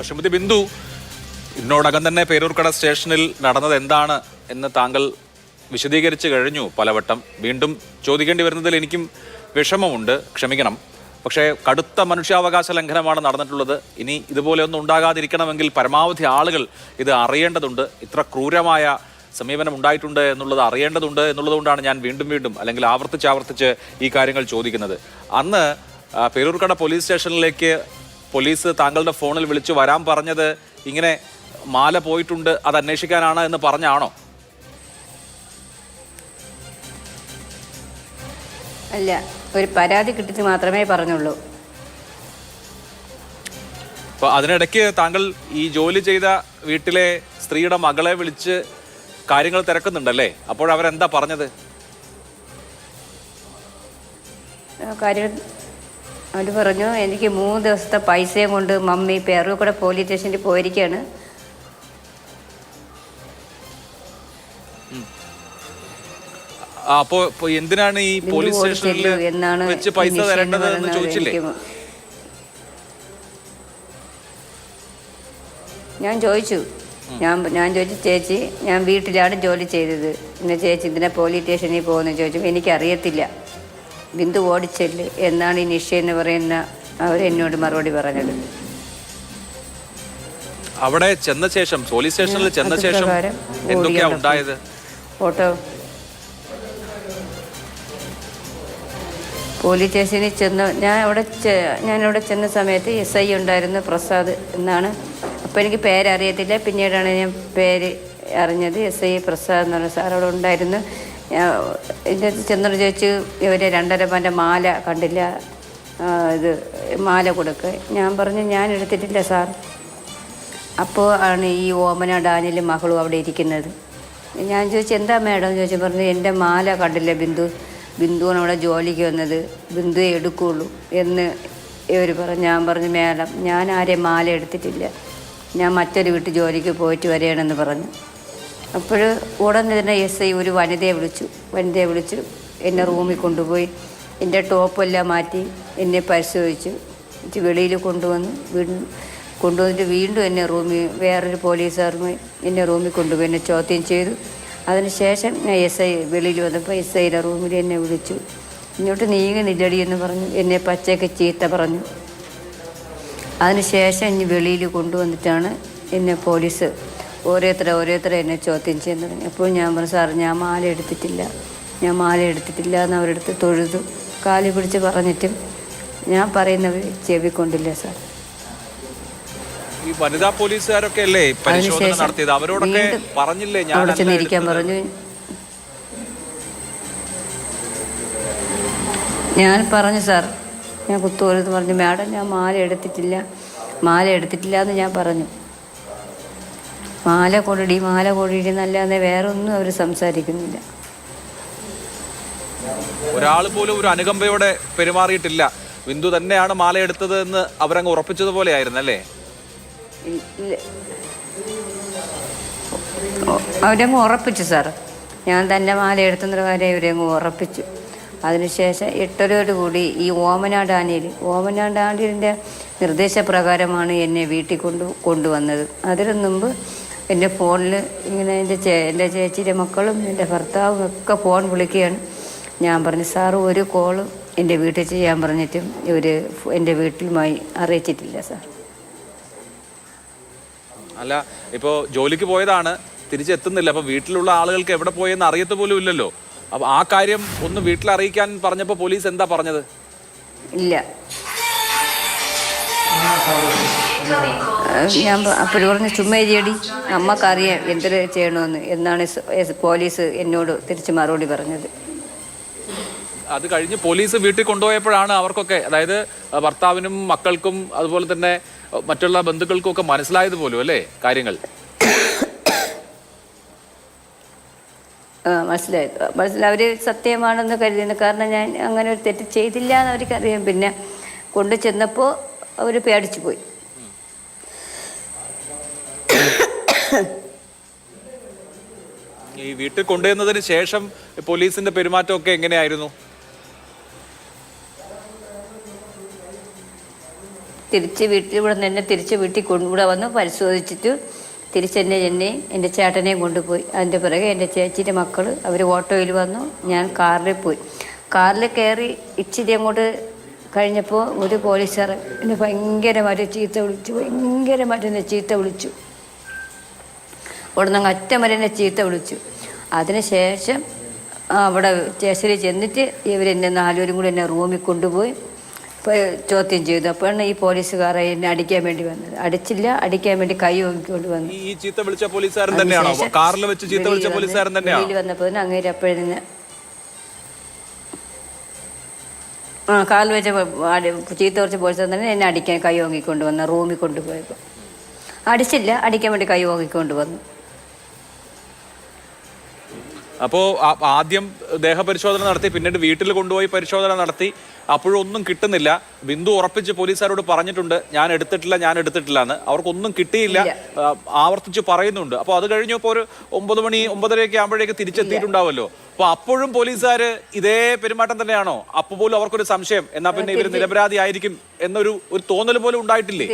ശ്രീമതി ബിന്ദു, ഇതിനോടകം തന്നെ പേരൂർക്കട സ്റ്റേഷനിൽ നടന്നത് എന്താണ് എന്ന് താങ്കൾ വിശദീകരിച്ചു കഴിഞ്ഞു പലവട്ടം. വീണ്ടും ചോദിക്കേണ്ടി വരുന്നതിൽ എനിക്കും വിഷമമുണ്ട്, ക്ഷമിക്കണം. പക്ഷേ കടുത്ത മനുഷ്യാവകാശ ലംഘനമാണ് നടന്നിട്ടുള്ളത്. ഇനി ഇതുപോലെ ഒന്നും ഉണ്ടാകാതിരിക്കണമെങ്കിൽ പരമാവധി ആളുകൾ ഇത് അറിയേണ്ടതുണ്ട്. ഇത്ര ക്രൂരമായ സമീപനം ഉണ്ടായിട്ടുണ്ട് എന്നുള്ളത് അറിയേണ്ടതുണ്ട് എന്നുള്ളതുകൊണ്ടാണ് ഞാൻ വീണ്ടും അല്ലെങ്കിൽ ആവർത്തിച്ച് ഈ കാര്യങ്ങൾ ചോദിക്കുന്നത്. അന്ന് പേരൂർക്കട പോലീസ് സ്റ്റേഷനിലേക്ക് പോലീസ് താങ്കളുടെ ഫോണിൽ വിളിച്ചു വരാൻ പറഞ്ഞത് ഇങ്ങനെ മാല പോയിട്ടുണ്ട്, അത് അന്വേഷിക്കാനാണ് എന്ന് പറഞ്ഞാണോ? അല്ല, ഒരു പരാതി കിട്ടിയിട്ട് മാത്രമേ പറഞ്ഞുള്ളൂ. അപ്പോൾ അതിനിടയ്ക്ക് താങ്കൾ ഈ ജോലി ചെയ്ത വീട്ടിലെ സ്ത്രീയുടെ മകളെ വിളിച്ച് കാര്യങ്ങൾ തിരക്കുന്നുണ്ടല്ലേ? അപ്പോഴവരെന്താ പറഞ്ഞത്? കാര്യം അവർ പറഞ്ഞു, എനിക്ക് 3 ദിവസത്തെ പൈസയും കൊണ്ട് മമ്മി പേരൂർക്കട പോലീസ് സ്റ്റേഷനിൽ പോയിരിക്കുകയാണ്. അപ്പോ എന്തിനാണ് ഈ പോലീസ് സ്റ്റേഷനിൽ വെച്ച് പൈസ തരേണ്ടത് എന്ന് ചോദിച്ചില്ലേ? ഞാൻ ചോദിച്ചു, ചേച്ചി ഞാൻ വീട്ടിലാണ് ജോലി ചെയ്തത്, പിന്നെ ചേച്ചി ഇതിനെ പോലീസ് സ്റ്റേഷനിൽ പോകുന്നു ചോദിച്ചു. എനിക്കറിയത്തില്ല, ബിന്ദു ഓടിച്ചെല്ല് എന്നാണ് ഈ നിഷ എന്ന് പറയുന്ന അവരെന്നോട് മറുപടി പറഞ്ഞത്. അവിടെ ചെന്ന ശേഷം പോലീസ് സ്റ്റേഷനിൽ ചെന്ന ശേഷം എന്തൊക്കെയാ ഉണ്ടായത്? ഫോട്ടോ പോലീസ് സ്റ്റേഷനിൽ ചെന്ന് ഞാനവിടെ ചെന്ന സമയത്ത് SI ഉണ്ടായിരുന്നു, പ്രസാദ് എന്നാണ്. അപ്പോൾ എനിക്ക് പേരറിയത്തില്ല, പിന്നീടാണ് ഞാൻ പേര് അറിഞ്ഞത്. SI പ്രസാദ് എന്ന് പറഞ്ഞ സാർ അവിടെ ഉണ്ടായിരുന്നു. എൻ്റെ ചെന്നോട് ചോദിച്ചു, ഇവരെ 2.5 പവൻ്റെ മാല കണ്ടില്ല, ഇത് മാല കൊടുക്കുക. ഞാൻ പറഞ്ഞു, ഞാൻ എടുത്തിട്ടില്ല സാർ. അപ്പോൾ ആണ് ഈ ഓമന ഡാനിയലും മകളും അവിടെ ഇരിക്കുന്നത്. ഞാൻ ചോദിച്ചു, എന്താ മാഡം ചോദിച്ചു. പറഞ്ഞു, എൻ്റെ മാല കണ്ടില്ല, ബിന്ദുവാണ് അവിടെ ജോലിക്ക് വന്നത്, ബിന്ദുവെ എടുക്കുകയുള്ളൂ എന്ന് ഇവർ പറഞ്ഞു. ഞാൻ പറഞ്ഞു, മാഡം ഞാൻ ആരെയും മാല എടുത്തിട്ടില്ല, ഞാൻ മറ്റൊരു വീട്ടിൽ ജോലിക്ക് പോയിട്ട് വരികയാണെന്ന് പറഞ്ഞു. അപ്പോൾ ഉടനെ തന്നെ SI ഒരു വനിതയെ വിളിച്ചു എന്നെ റൂമിൽ കൊണ്ടുപോയി എൻ്റെ ടോപ്പെല്ലാം മാറ്റി എന്നെ പരിശോധിച്ചു. വെളിയിൽ കൊണ്ടുവന്നിട്ട് വീണ്ടും എന്നെ വേറൊരു പോലീസുകാരുമായി എന്നെ റൂമിൽ കൊണ്ടുപോയി എന്നെ ചോദ്യം ചെയ്തു. അതിനുശേഷം ഞാൻ SI വെളിയിൽ വന്നപ്പോൾ SIയുടെ റൂമിൽ എന്നെ വിളിച്ചു. ഇങ്ങോട്ട് നീങ്ങുന്നില്ലടി എന്ന് പറഞ്ഞു, എന്നെ പച്ചയ്ക്ക് ചീത്ത പറഞ്ഞു. അതിനുശേഷം ഇനി വെളിയിൽ കൊണ്ടുവന്നിട്ടാണ് എന്നെ പോലീസ് ഓരോരുത്തരെ എന്നെ ചോദ്യം ചെയ്യാൻ തുടങ്ങി. അപ്പോൾ ഞാൻ പറഞ്ഞു, സാർ ഞാൻ മാല എടുത്തിട്ടില്ല എന്ന് അവരെടുത്ത് തൊഴുതു, കാലി പിടിച്ച് പറഞ്ഞിട്ടും ഞാൻ പറയുന്നവർ ചെവിക്കൊണ്ടില്ല സാർ. ഈ വനിതാ പോലീസുകാരൊക്കെ അല്ലേ പരിശോധന നടത്തിയത്? അവരോടൊക്കെ പറഞ്ഞില്ലേ അവിടെ ചെന്നിരിക്കാൻ പറഞ്ഞു? ഞാൻ പറഞ്ഞു സാർ, ഞാൻ കുത്തോലെന്ന് പറഞ്ഞു, മാഡം ഞാൻ മാല എടുത്തിട്ടില്ല എന്ന് ഞാൻ പറഞ്ഞു. മാല കൊടിടി എന്നല്ലാതെ വേറെ ഒന്നും അവർ സംസാരിക്കുന്നില്ല. ഒരാൾ പോലും ഒരു അനുകമ്പയോടെ പെരുമാറിയിട്ടില്ല. ബിന്ദു തന്നെയാണ് മാല എടുത്തത് എന്ന് അവരങ്ങ് ഉറപ്പിച്ചതുപോലെ ആയിരുന്നല്ലേ? അവരങ്ങ് ഉറപ്പിച്ചു സാർ, ഞാൻ തന്നെ മാല എടുത്തുന്ന കാര്യം ഇവരങ്ങ് ഉറപ്പിച്ചു. അതിനുശേഷം 8:30 കൂടി ഈ ഓമന ഡാനിയലിൻ്റെ നിർദ്ദേശപ്രകാരമാണ് എന്നെ വീട്ടിൽ കൊണ്ടുവന്നത്. അതിനു മുമ്പ് എൻ്റെ ഫോണിൽ ഇങ്ങനെ എൻ്റെ ചേച്ചിയുടെ മക്കളും എൻ്റെ ഭർത്താവും ഒക്കെ ഫോൺ വിളിക്കുകയാണ്. ഞാൻ പറഞ്ഞു, സാറ് ഒരു കോളും എൻ്റെ വീട്ടിൽ ചെയ്യാൻ പറഞ്ഞിട്ടും ഇവർ എൻ്റെ വീട്ടിലുമായി അറിയിച്ചിട്ടില്ല സാർ. അല്ല, ഇപ്പോൾ ജോലിക്ക് പോയതാണ്, തിരിച്ചെത്തുന്നില്ല. അപ്പോൾ വീട്ടിലുള്ള ആളുകൾക്ക് എവിടെ പോയെന്ന് അറിയത്ത് പോലും ഇല്ലല്ലോ. അപ്പോൾ ആ കാര്യം ഒന്ന് വീട്ടിൽ അറിയിക്കാൻ പറഞ്ഞപ്പോൾ പോലീസ് എന്താ പറഞ്ഞത്? ഇല്ല. ഞാൻ അപ്പോൾ പറഞ്ഞു, ചുമ്മാ ചെയ്യടി, അമ്മക്കറിയാം എന്തൊരു ചെയ്യണമെന്ന് എന്നാണ് പോലീസ് എന്നോട് തിരിച്ച് മറുപടി പറഞ്ഞത്. അത് കഴിഞ്ഞ് പോലീസ് വീട്ടിൽ കൊണ്ടുപോയപ്പോഴാണ് അവർക്കൊക്കെ, അതായത് ഭർത്താവിനും മക്കൾക്കും അതുപോലെ തന്നെ മറ്റുള്ള ബന്ധുക്കൾക്കും ഒക്കെ മനസ്സിലായത് പോലും അല്ലേ കാര്യങ്ങൾ? മനസ്സിലായി അവർ സത്യമാണെന്ന് കരുതിയിരുന്നു. കാരണം ഞാൻ അങ്ങനെ ഒരു തെറ്റ് ചെയ്തില്ല എന്ന് അവർക്കറിയാം. പിന്നെ കൊണ്ടു ചെന്നപ്പോൾ അവർ പേടിച്ചു പോയി. ഈ വീട്ടിൽ കൊണ്ടുവന്നതിന് ശേഷം പോലീസിന്റെ പെരുമാറ്റമൊക്കെ എങ്ങനെയായിരുന്നു? തിരിച്ച് ഇവിടെ നിന്ന് എന്നെ തിരിച്ച് വീട്ടിൽ ഇവിടെ വന്ന് പരിശോധിച്ചിട്ട് എന്നെയും എൻ്റെ ചേട്ടനെയും കൊണ്ടുപോയി. അതിൻ്റെ പിറകെ എൻ്റെ ചേച്ചിയുടെ മക്കൾ അവർ ഓട്ടോയിൽ വന്നു, ഞാൻ കാറിൽ പോയി. കാറിൽ കയറി ഇച്ചിരി അങ്ങോട്ട് കഴിഞ്ഞപ്പോൾ ഒരു പോലീസുകാർ എന്നെ ഭയങ്കരമായിട്ട് ചീത്ത വിളിച്ചു. അവിടെ നിന്ന് അറ്റം വരെ എന്നെ ചീത്ത വിളിച്ചു. അതിനുശേഷം അവിടെ സ്റ്റേഷനിൽ ചെന്നിട്ട് ഇവരെന്നെ 4 പേരും കൂടി എന്നെ റൂമിൽ കൊണ്ടുപോയി ചോദ്യം ചെയ്തു. അപ്പോഴാണ് ഈ പോലീസുകാരെ എന്നെ അടിക്കാൻ വേണ്ടി വന്നത്. അടിച്ചില്ല, അടിക്കാൻ വേണ്ടി കൈ ഓങ്ങിക്കൊണ്ട് വന്നു. ഈ ചീത്ത വിളിച്ച പോലീസുകാരൻ തന്നെയാണോ? കാറിൽ വെച്ച് ചീത്ത വിളിച്ച പോലീസുകാരൻ തന്നെയാണോ? വെളിയിൽ വന്നപ്പോൾ അങ്ങേര് അപ്പോഴേ കാലിൽ വെച്ച ചീത്ത കുറച്ച് പോലീസുകാരൻ തന്നെ എന്നെ അടിക്കാൻ കൈ ഓങ്ങിക്കൊണ്ട് വന്നു. റൂമിൽ കൊണ്ടുപോയപ്പോൾ അടിച്ചില്ല, അടിക്കാൻ വേണ്ടി കൈ ഓങ്ങിക്കൊണ്ട് വന്നു. അപ്പോൾ ആദ്യം ദേഹപരിശോധന നടത്തി, പിന്നീട് വീട്ടിൽ കൊണ്ടുപോയി പരിശോധന നടത്തി. അപ്പോഴൊന്നും കിട്ടുന്നില്ല. ബിന്ദു ഉറപ്പിച്ച് പോലീസുകാരോട് പറഞ്ഞിട്ടുണ്ട് ഞാൻ എടുത്തിട്ടില്ല എന്ന്. അവർക്കൊന്നും കിട്ടിയില്ല, ആവർത്തിച്ച് പറയുന്നുണ്ട്. അപ്പോൾ അത് കഴിഞ്ഞപ്പോൾ ഒരു 9 മണി 9:30 ആകുമ്പോഴേക്ക് തിരിച്ചെത്തിയിട്ടുണ്ടാവുമല്ലോ. അപ്പോൾ അപ്പോഴും പോലീസുകാർ ഇതേ പെരുമാറ്റം തന്നെയാണോ? അപ്പോൾ പോലും അവർക്കൊരു സംശയം, എന്നാ പിന്നെ ഇവർ നിരപരാധി ആയിരിക്കും എന്നൊരു തോന്നൽ പോലും ഉണ്ടായിട്ടില്ലേ?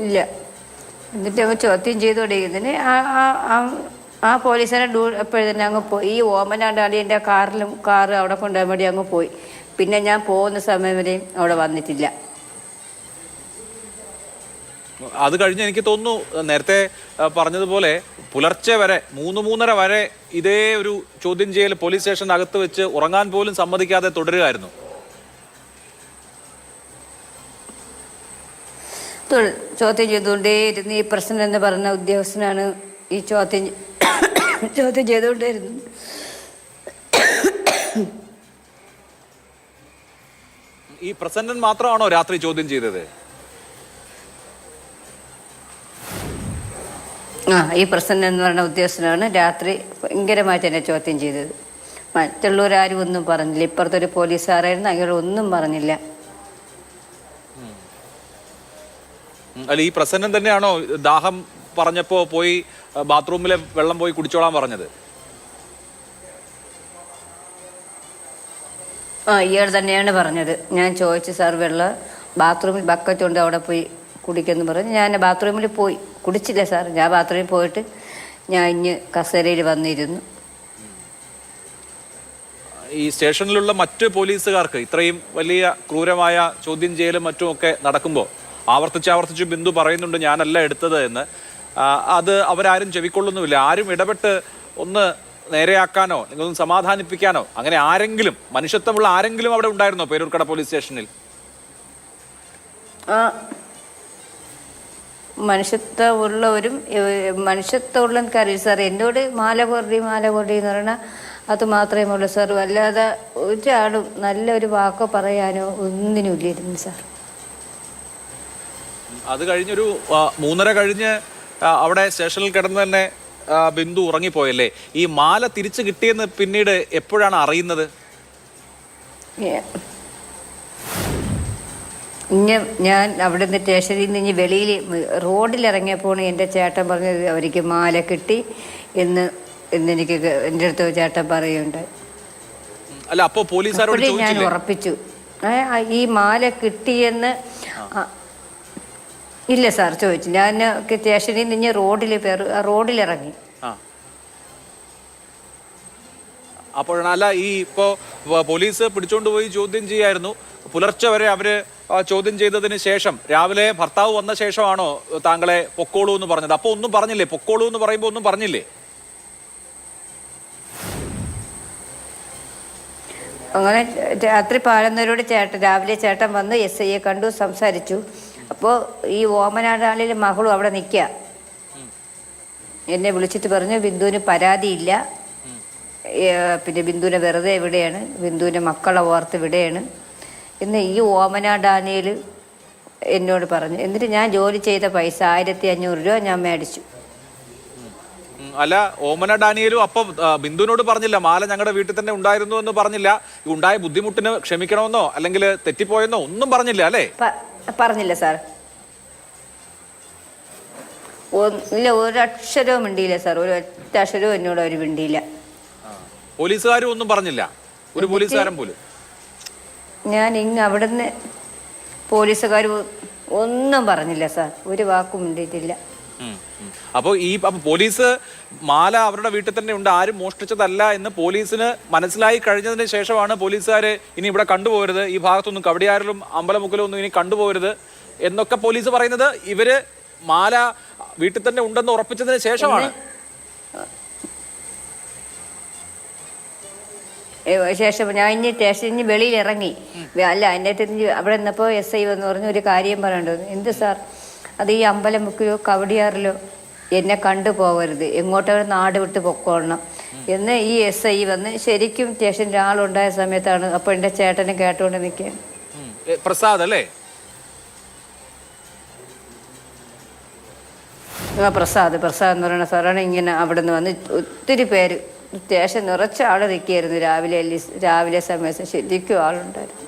ഇല്ല. എന്നിട്ട് അങ്ങ് ചോദ്യം ചെയ്തുകൊണ്ടിരിക്കുന്നതിന് ആ പോലീസിനെ എപ്പോഴും അങ്ങ് പോയി. ഈ ഓമനാണ്ടാളി എൻ്റെ കാറ് അവിടെ കൊണ്ടുപോകാൻ വേണ്ടി അങ്ങ് പോയി. പിന്നെ ഞാൻ പോകുന്ന സമയം വരെയും അവിടെ വന്നിട്ടില്ല. അത് കഴിഞ്ഞ് എനിക്ക് തോന്നുന്നു നേരത്തെ പറഞ്ഞതുപോലെ പുലർച്ചെ വരെ 3-3:30 വരെ ഇതേ ഒരു ചോദ്യം ചെയ്യൽ പോലീസ് സ്റ്റേഷനകത്ത് വെച്ച് ഉറങ്ങാൻ പോലും സമ്മതിക്കാതെ തുടരുകയായിരുന്നു. ചോദ്യം ചെയ്തുകൊണ്ടേയിരുന്നു. ഈ പ്രശ്നം എന്ന് പറഞ്ഞ ഉദ്യോഗസ്ഥനാണ് ഈ ചോദ്യം ചെയ്തുകൊണ്ടേയിരുന്നു. ഈ പ്രസന്നൻ മാത്രമാണോ രാത്രി ചോദ്യം ചെയ്തത്? ഈ പ്രസന്നൻ എന്ന് പറഞ്ഞ ഉദ്യോഗസ്ഥനാണ് രാത്രി ഭയങ്കരമായിട്ട് എന്നെ ചോദ്യം ചെയ്തത്. മറ്റുള്ളവരാരും ഒന്നും പറഞ്ഞില്ല. ഇപ്പുറത്തൊരു പോലീസുകാരായിരുന്നു, അയാൾ ഒന്നും പറഞ്ഞില്ല. അല്ല, ഈ പ്രസന്നൻ തന്നെയാണോ ദാഹം പറഞ്ഞപ്പോ പോയി ബാത്റൂമിലെ വെള്ളം പോയി കുടിച്ചോളാൻ പറഞ്ഞത്? ഇയാൾ തന്നെയാണ് പറഞ്ഞത്. ഞാൻ ചോദിച്ചു, സാർ വെള്ളം ബാത്റൂമിൽ ബക്കറ്റ് കൊണ്ട് അവിടെ പോയി കുടിക്കുമെന്ന് പറഞ്ഞു. ഞാൻ ബാത്റൂമിൽ പോയി കുടിച്ചില്ല സാർ. ഞാൻ ബാത്റൂമിൽ പോയിട്ട് ഞാൻ ഇഞ്ഞ് കസേരയിൽ വന്നിരുന്നു. ഈ സ്റ്റേഷനിലുള്ള മറ്റ് പോലീസുകാർക്ക് ഇത്രയും വലിയ ക്രൂരമായ ചോദ്യം ചെയ്യലും മറ്റുമൊക്കെ നടക്കുമ്പോൾ ആവർത്തിച്ച് ബിന്ദു പറയുന്നുണ്ട് ഞാനല്ല എടുത്തത് എന്ന്. അത് അവരാരും ചെവിക്കൊള്ളുന്നുമില്ല. ആരും ഇടപെട്ട് ഒന്ന് നേരെയാക്കാനോ നിങ്ങൾ സമാധാനിപ്പിക്കാനോ അങ്ങനെ ആരെങ്കിലും, മനുഷ്യത്വമുള്ള ആരെങ്കിലും അവിടെ ഉണ്ടായിരുന്നോ പേരൂർക്കട പോലീസ് സ്റ്റേഷനിൽ? മനുഷ്യത്വമുള്ള എനിക്കറിയില്ല സാർ. എന്നോട് മാല കൊടി എന്ന് പറഞ്ഞാൽ അത് മാത്രമേ ഉള്ളൂ സാർ. അല്ലാതെ ഒരാളും നല്ലൊരു വാക്കോ പറയാനോ ഒന്നിനും ഇല്ലായിരുന്നു സാർ. അത് കഴിഞ്ഞൊരു 3:30 കഴിഞ്ഞ് അവിടെ സ്റ്റേഷനിൽ കിടന്ന് തന്നെ ബിന്ദു ഉറങ്ങിപ്പോയല്ലേ? ഈ മാല തിരിച്ചു കിട്ടിയെന്ന് പിന്നീട് എപ്പോഴാണ് അറിയുന്നത്? ഞാൻ അവിടെ നിന്ന് സ്റ്റേഷനിൽ നിന്ന് വെളിയിൽ റോഡിലിറങ്ങിയപ്പോൾ എൻ്റെ ചേട്ടൻ പറഞ്ഞത് അവർക്ക് മാല കിട്ടി എന്ന് എനിക്ക് എൻ്റെ അടുത്ത് ചേട്ടൻ പറയുണ്ടായി. അല്ല, അപ്പോൾ പോലീസുകാരോട് ഞാൻ ഉറപ്പിച്ചു ഈ മാല കിട്ടിയെന്ന്. ഇല്ല സാർ, ചോദിച്ചു. ഞാൻ സ്റ്റേഷനിൽ നിന്ന് റോഡിലിറങ്ങി. അപ്പോഴാണ് അല്ല, ഈ ഇപ്പോൾ പോലീസ് പിടിച്ചോണ്ട് പോയി ചോദ്യം ചെയ്യായിരുന്നു. പുലർച്ചെ വരെ അവര് ചോദ്യം ചെയ്തതിന് ശേഷം രാവിലെ ഭർത്താവ് വന്ന ശേഷമാണോ താങ്കളെ പൊക്കോളൂ എന്ന് പറഞ്ഞത്? അപ്പോൾ ഒന്നും പറഞ്ഞില്ലേ? പൊക്കോളൂ എന്ന് പറയുമ്പോൾ ഒന്നും പറഞ്ഞില്ലേ? അങ്ങനെ രാത്രി 11:00 രാവിലെ ചേട്ടൻ വന്ന് SIയെ കണ്ടു, സംസാരിച്ചു. അപ്പോൾ ഈ ഓമനാടാളിലെ മകളും അവിടെ നിൽക്കുക. എന്നെ വിളിച്ചിട്ട് പറഞ്ഞു ബിന്ദുവിന് പരാതിയില്ല, പിന്നെ ബിന്ദുവിനെ വെറുതെ ഇവിടെയാണ്, ബിന്ദുവിൻ്റെ മക്കളെ ഓർത്ത് ഇവിടെയാണ് എന്ന് ഈ ഓമനാടാനിയിൽ എന്നോട് പറഞ്ഞു. എന്നിട്ട് ഞാൻ ജോലി ചെയ്ത പൈസ 1500 രൂപ ഞാൻ മേടിച്ചു. അല്ല, ഓമന ഡാനിയലും അപ്പൊ ബിന്ദുവിനോട് പറഞ്ഞില്ല മാല ഞങ്ങളുടെ വീട്ടിൽ തന്നെ ഉണ്ടായിരുന്നു എന്ന് പറഞ്ഞില്ല? ഉണ്ടായ ബുദ്ധിമുട്ടിന് ക്ഷമിക്കണമെന്നോ അല്ലെങ്കിൽ തെറ്റിപ്പോയെന്നോ ഒന്നും പറഞ്ഞില്ല അല്ലേ? പറഞ്ഞില്ല സാർ. ഇല്ല, ഒരക്ഷരവും മിണ്ടിയില്ല സാർ. ഒരൊറ്റ അക്ഷരവും എന്നോട് അവർ മിണ്ടിയില്ല. പോലീസുകാരും ഒന്നും പറഞ്ഞില്ല? ഒരു പോലീസുകാരൻ പോലും? ഞാൻ ഇങ്ങ് അവിടുന്ന് പോലീസുകാർ ഒന്നും പറഞ്ഞില്ല സാർ, ഒരു വാക്കും മിണ്ടിയിട്ടില്ല. അപ്പോൾ പോലീസ് മാല അവരുടെ വീട്ടിൽ തന്നെ ഉണ്ട്, ആരും മോഷ്ടിച്ചതല്ല എന്ന് പോലീസിന് മനസ്സിലായി കഴിഞ്ഞതിന് ശേഷമാണ് പോലീസുകാർ ഇനി ഇവിടെ കണ്ടുപോകരുത്, ഈ ഭാഗത്തൊന്നും കവടിയാറിലും അമ്പലമുക്കിലും ഒന്നും ഇനി കണ്ടുപോകരുത് എന്നൊക്കെ പോലീസ് പറയുന്നത് ഇവര് മാല വീട്ടിൽ തന്നെ ഉണ്ടെന്ന് ഉറപ്പിച്ചതിന് ശേഷമാണ്. ശേഷം ഞാൻ ഇനി സ്റ്റേഷനിൽ വെളിയിൽ ഇറങ്ങി. അല്ല, എൻ്റെ അടുത്ത് അവിടെ നിന്നപ്പോൾ SI വന്ന് പറഞ്ഞു ഒരു കാര്യം പറയേണ്ടത്. എന്ത് സാർ? അത് ഈ അമ്പലമുക്കിലോ കവടിയാറിലോ എന്നെ കണ്ടുപോകരുത്, എങ്ങോട്ടവർ നാട് വിട്ട് പൊക്കോളണം എന്ന് ഈ SI വന്ന് ശരിക്കും സ്റ്റേഷനിൽ ആളുണ്ടായ സമയത്താണ്. അപ്പോൾ എൻ്റെ ചേട്ടനെ കേട്ടുകൊണ്ട് നിൽക്കുകയാണ്. പ്രസാദ് അല്ലേ? പ്രസാദ് എന്ന് പറയുന്ന സാറാണ്. ഇങ്ങനെ അവിടെ നിന്ന് വന്ന് ഒത്തിരി പേര് സ്റ്റേഷൻ നിറച്ച ആൾ നിൽക്കുകയായിരുന്നു. രാവിലെ സമയത്ത് ശരിക്കും ആളുണ്ടായിരുന്നു.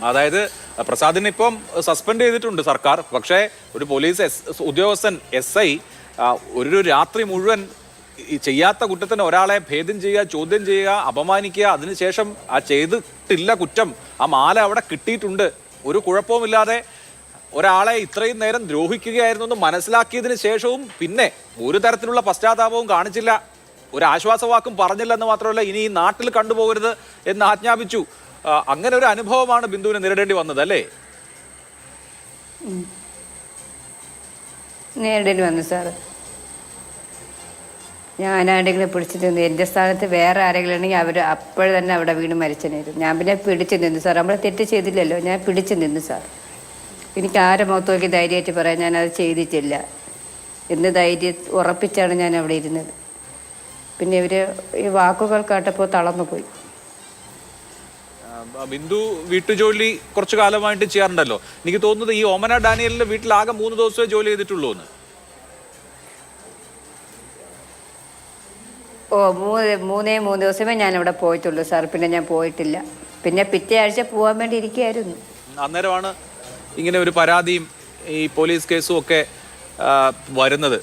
അതായത് പ്രസാദിനെ ഇപ്പം സസ്പെൻഡ് ചെയ്തിട്ടുണ്ട് സർക്കാർ. പക്ഷേ ഒരു പോലീസ് ഉദ്യോഗസ്ഥൻ SI ഒരു രാത്രി മുഴുവൻ ചെയ്യാത്ത കുറ്റത്തിന് ഒരാളെ ഭേദം ചെയ്യുക, ചോദ്യം ചെയ്യുക, അപമാനിക്കുക, അതിനുശേഷം ആ ചെയ്തിട്ടില്ല കുറ്റം, ആ മാല അവിടെ കിട്ടിയിട്ടുണ്ട്, ഒരു കുഴപ്പവുമില്ലാതെ ഒരാളെ ഇത്രയും നേരം ദ്രോഹിക്കുകയായിരുന്നു എന്ന് മനസ്സിലാക്കിയതിന് ശേഷവും പിന്നെ ഒരു തരത്തിലുള്ള പശ്ചാത്താപവും കാണിച്ചില്ല, ഒരു ആശ്വാസവാക്കും പറഞ്ഞില്ല എന്ന് മാത്രമല്ല ഇനി ഈ നാട്ടിൽ കണ്ടുപോകരുത് എന്ന് ആജ്ഞാപിച്ചു. അങ്ങനെ ഒരു അനുഭവമാണ് ബിന്ദുവിന് നേരിടേണ്ടി വന്നത് അല്ലേ? നേരിടേണ്ടി വന്നു സാറ്. ഞാൻ ആരെങ്കിലും പിടിച്ചു നിന്ന്, എൻ്റെ സ്ഥാനത്ത് വേറെ ആരെങ്കിലും ഉണ്ടെങ്കിൽ അവർ അപ്പോഴെ തന്നെ അവിടെ വീണ് മരിച്ചനായിരുന്നു. ഞാൻ പിന്നെ പിടിച്ചു നിന്നു സാർ. നമ്മൾ തെറ്റ് ചെയ്തില്ലല്ലോ, ഞാൻ പിടിച്ചു നിന്നു സാർ. എനിക്ക് ആരെ മുഖത്ത് നോക്കി ധൈര്യമായിട്ട് പറയാം ഞാനത് ചെയ്തിട്ടില്ല എന്ന് ഉറപ്പിച്ചാണ് ഞാൻ അവിടെ ഇരുന്നത്. പിന്നെ ഇവർ ഈ വാക്കുകൾ കേട്ടപ്പോൾ തളർന്നു പോയി. ബിന്ദു വീട്ടുജോലി കുറച്ചു കാലമായിട്ട് ചെയ്യാറുണ്ടല്ലോ. എനിക്ക് തോന്നുന്നത് ഈ ഓമന ഡാനിയലിന്റെ വീട്ടിൽ ആകെ 3 ദിവസമേ ജോലി ചെയ്തിട്ടുള്ളൂ എന്ന്. മൂന്ന് ദിവസമേ ഞാൻ അവിടെ പോയിട്ടുള്ളൂ സാർ. പിന്നെ ഞാൻ പോയിട്ടില്ല. പിന്നെ പിറ്റേ ആഴ്ച പോകാൻ വേണ്ടി ഇരിക്കുകയായിരുന്നു. അന്നേരമാണ് ഇങ്ങനെ ഒരു പരാതിയും ഈ പോലീസ് കേസും ഒക്കെ വരുന്നത്.